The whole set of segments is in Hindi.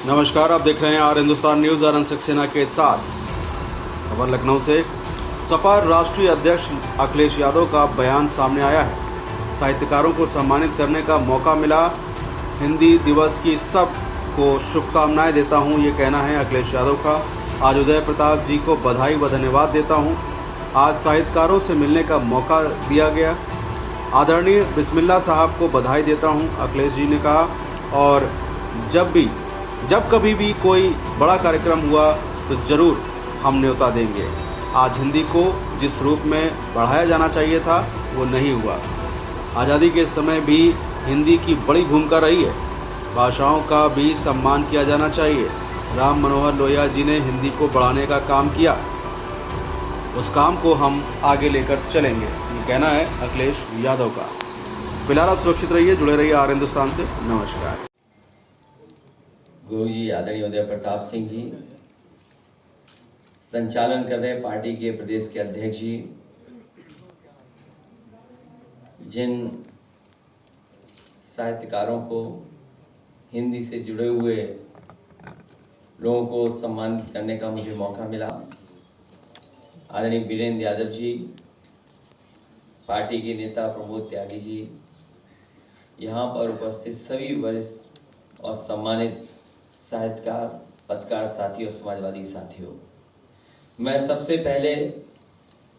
नमस्कार, आप देख रहे हैं आर हिंदुस्तान न्यूज़ आनंद सक्सेना के साथ। खबर लखनऊ से। सपा राष्ट्रीय अध्यक्ष अखिलेश यादव का बयान सामने आया है। साहित्यकारों को सम्मानित करने का मौका मिला। हिंदी दिवस की सबको शुभकामनाएं देता हूं, ये कहना है अखिलेश यादव का। आज उदय प्रताप जी को बधाई व धन्यवाद देता हूं। आज साहित्यकारों से मिलने का मौका दिया गया। आदरणीय बिस्मिल्लाह साहब को बधाई देता हूं, अखिलेश जी ने कहा। और जब कभी भी कोई बड़ा कार्यक्रम हुआ तो ज़रूर हम न्योता देंगे। आज हिंदी को जिस रूप में बढ़ाया जाना चाहिए था वो नहीं हुआ। आज़ादी के समय भी हिंदी की बड़ी भूमिका रही है। भाषाओं का भी सम्मान किया जाना चाहिए। राम मनोहर लोहिया जी ने हिंदी को बढ़ाने का काम किया, उस काम को हम आगे लेकर चलेंगे, ये कहना है अखिलेश यादव का। फिलहाल आप सुरक्षित रहिए, जुड़े रहिए आर हिंदुस्तान से। नमस्कार। गुरु जी आदरणीय उदय प्रताप सिंह जी, संचालन कर रहे पार्टी के प्रदेश के अध्यक्ष जी, जिन साहित्यकारों को हिंदी से जुड़े हुए लोगों को सम्मानित करने का मुझे मौका मिला, आदरणीय वीरेंद्र यादव जी, पार्टी के नेता प्रमोद त्यागी जी, यहाँ पर उपस्थित सभी वरिष्ठ और सम्मानित साहित्यकार, पत्रकार साथियों, समाजवादी साथियों, मैं सबसे पहले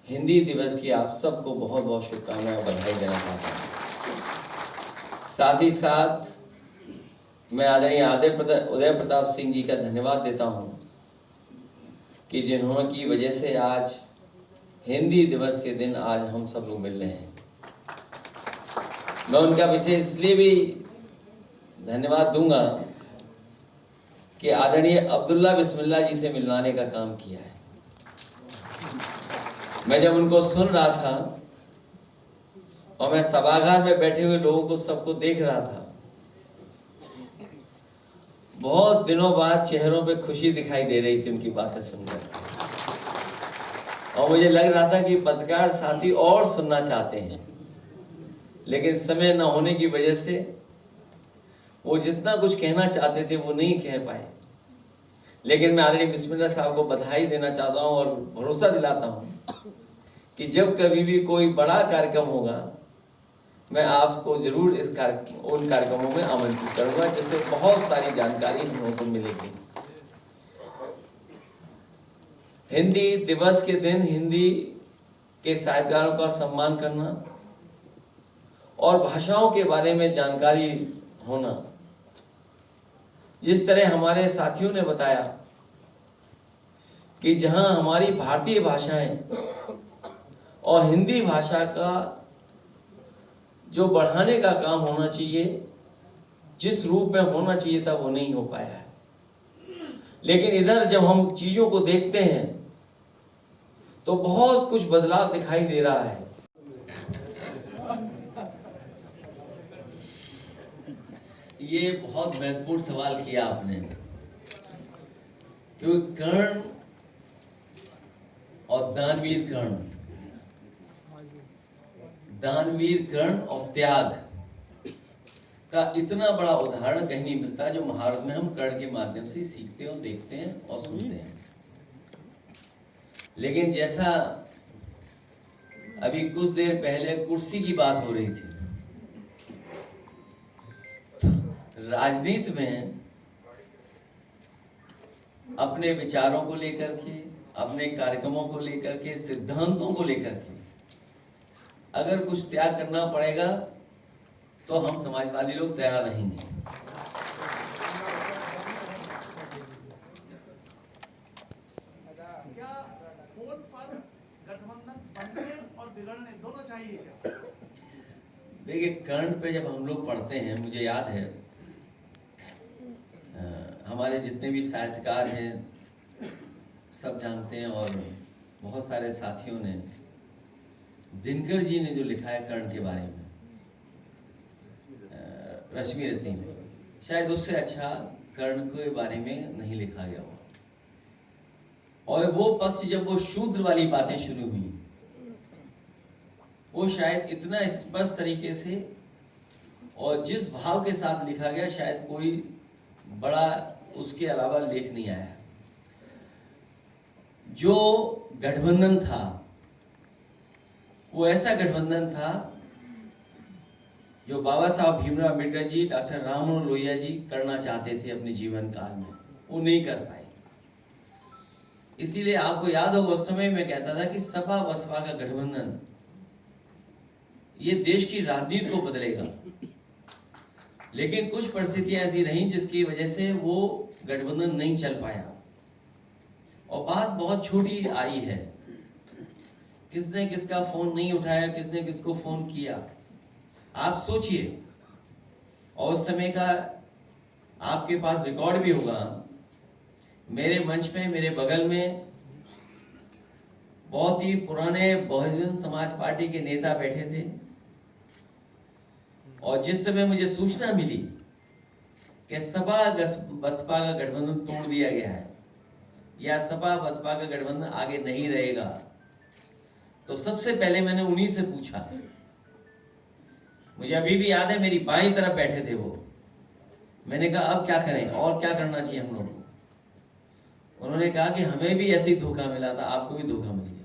हिंदी दिवस की आप सबको बहुत बहुत शुभकामनाएं और बधाई देना चाहता हूँ। साथ ही साथ मैं आदरणीय उदय प्रताप सिंह जी का धन्यवाद देता हूँ कि जिन्होंने की वजह से आज हिंदी दिवस के दिन आज हम सब लोग मिल रहे हैं। मैं उनका विशेष इसलिए भी धन्यवाद दूंगा कि आदरणीय अब्दुल्ला बिस्मिल्लाह जी से मिलवाने का काम किया है। मैं जब उनको सुन रहा था और मैं सभागार में बैठे हुए लोगों को सबको देख रहा था, बहुत दिनों बाद चेहरों पे खुशी दिखाई दे रही थी उनकी बातें सुनकर, और मुझे लग रहा था कि पत्रकार साथी और सुनना चाहते हैं, लेकिन समय न होने की वजह से वो जितना कुछ कहना चाहते थे वो नहीं कह पाए। लेकिन मैं आदरणीय बिस्मिल्लाह साहब को बधाई देना चाहता हूँ और भरोसा दिलाता हूँ कि जब कभी भी कोई बड़ा कार्यक्रम होगा मैं आपको जरूर उन कार्यक्रमों में आमंत्रित करूंगा, जिससे बहुत सारी जानकारी हम लोगों को मिलेगी। हिंदी दिवस के दिन हिंदी के साहित्यकारों का सम्मान करना और भाषाओं के बारे में जानकारी होना, जिस तरह हमारे साथियों ने बताया कि जहां हमारी भारतीय भाषाएं और हिंदी भाषा का जो बढ़ाने का काम होना चाहिए, जिस रूप में होना चाहिए था वो नहीं हो पाया है। लेकिन इधर जब हम चीजों को देखते हैं तो बहुत कुछ बदलाव दिखाई दे रहा है। ये बहुत महत्वपूर्ण सवाल किया आपने, क्योंकि कर्ण और दानवीर कर्ण और त्याग का इतना बड़ा उदाहरण कहीं नहीं मिलता जो महाभारत में हम कर्ण के माध्यम से सीखते और देखते हैं और सुनते हैं। लेकिन जैसा अभी कुछ देर पहले कुर्सी की बात हो रही थी, राजनीति में अपने विचारों को लेकर के, अपने कार्यक्रमों को लेकर के, सिद्धांतों को लेकर के अगर कुछ त्याग करना पड़ेगा तो हम समाजवादी लोग तैयार रहेंगे। क्या वोट पर गठबंधन बनने और बिगड़ने दोनों चाहिए क्या? देखिए, कर्ण पे जब हम लोग पढ़ते हैं, मुझे याद है हमारे जितने भी साहित्यकार हैं सब जानते हैं, और बहुत सारे साथियों ने, दिनकर जी ने जो लिखा है कर्ण के बारे में, रश्मि रति में, शायद उससे अच्छा कर्ण के बारे में नहीं लिखा गया हो। और वो पक्ष जब वो शूद्र वाली बातें शुरू हुई, वो शायद इतना स्पष्ट तरीके से और जिस भाव के साथ लिखा गया, शायद कोई बड़ा उसके अलावा लेख नहीं आया। जो गठबंधन था वो ऐसा गठबंधन था जो बाबा साहब भीमराव अम्बेडकर जी, डॉक्टर राम मनोहर लोहिया जी करना चाहते थे अपने जीवन काल में, वो नहीं कर पाए। इसीलिए आपको याद होगा उस समय मैं कहता था कि सपा बसपा का गठबंधन ये देश की राजनीति को बदलेगा, लेकिन कुछ परिस्थितियां ऐसी रहीं जिसकी वजह से वो गठबंधन नहीं चल पाया। और बात बहुत छोटी आई है, किसने किसका फोन नहीं उठाया, किसने किसको फोन किया, आप सोचिए। और उस समय का आपके पास रिकॉर्ड भी होगा। मेरे मंच पे मेरे बगल में बहुत ही पुराने बहुजन समाज पार्टी के नेता बैठे थे, और जिस समय मुझे सूचना मिली कि सपा बसपा का गठबंधन तोड़ दिया गया है या सपा बसपा का गठबंधन आगे नहीं रहेगा, तो सबसे पहले मैंने उन्हीं से पूछा। मुझे अभी भी याद है, मेरी बाईं तरफ बैठे थे वो। मैंने कहा अब क्या करें और क्या करना चाहिए हम लोग को। उन्होंने कहा कि हमें भी ऐसी धोखा मिला था, आपको भी धोखा मिल गया।